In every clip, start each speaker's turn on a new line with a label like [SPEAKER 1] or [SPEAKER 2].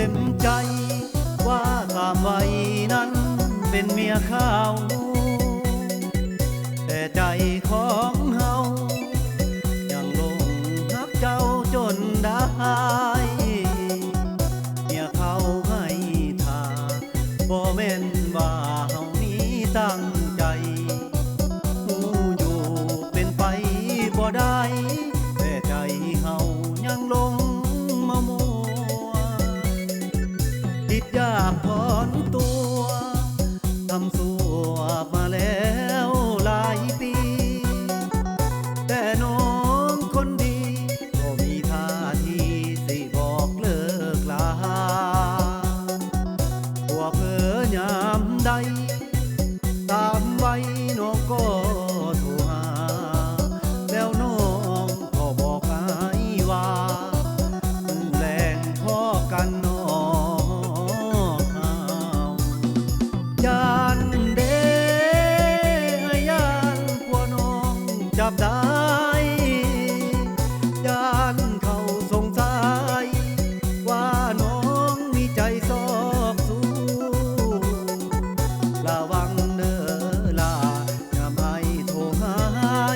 [SPEAKER 1] ต็มใจว่าตามไว้นั้นเป็นเมียเขาแต่ใจของเฮายังหลงรักเจ้าจนได้เมียเขาให้ท่าบ่แม่นว่าเฮานี้ตั้งใจหูอยู่เป็นไปบ่ได้แต่ใจเฮายังหลงมามัวคิดอยากถอนตัวทำสัวมาแล้วหลายปีแต่น้องคนดีก็มีท่าทีสิบอกเลิกลาหัวเผลอยามใดตามไว้น้องก็โทรหาแล้วน้องก็บอกให้ว่าแรงพ่อกันน้องยานเด้ยานกลัวน้องจับได้ยานเขาสงสัยว่าน้องมีใจซอกสูงระวังเด้อล่ะอย่าให้โทรหา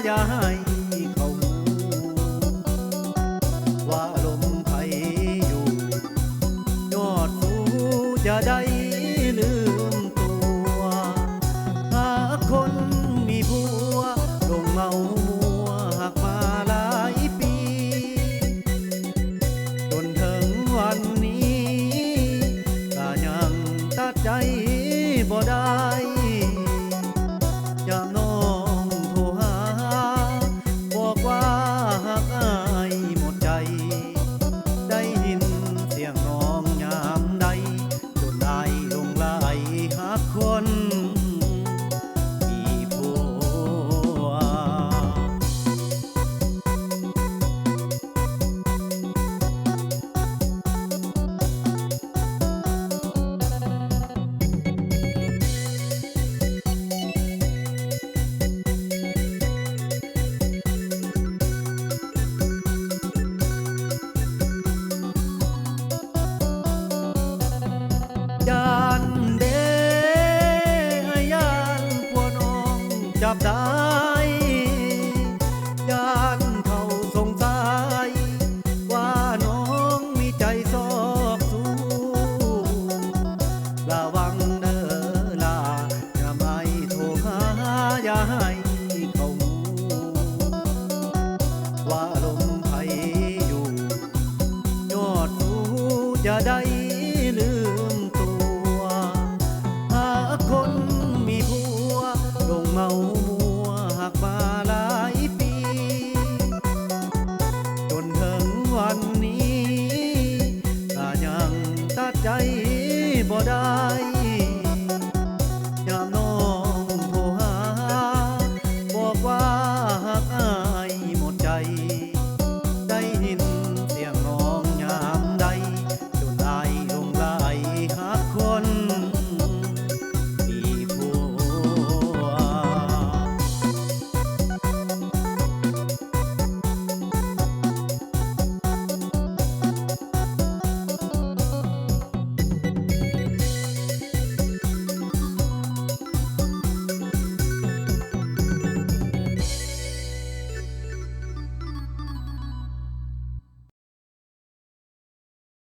[SPEAKER 1] อย่าให้เขารู้ว่าลมไผอยู่ยอดสูจะได้ลืมตัวหาคนมีผัวลงเมามัวหักมาหลายปีจนถึงวันนี้ก็ยังตัดใจบ่ได้ยามน้องโทรหาบอกว่าหักอายหมดใจได้ยินเสียงน้องยามใดจนได้ลงไหลหักคนมีผัวยานเด้ยานกลัวน้องจับได้ยานเขาสงสัยว่าน้องมีใจซอกสูงระวังเด้อล่ะอย่าไม่โทรหาอย่าให้เขารู้ว่าลมไผอยู่ยอดสูจะได้ลืมตัวหาคนมีผัวลงเมามัวหักมาหลายปีจนถึงวันนี้ก็ยังตัดใจบ่ได้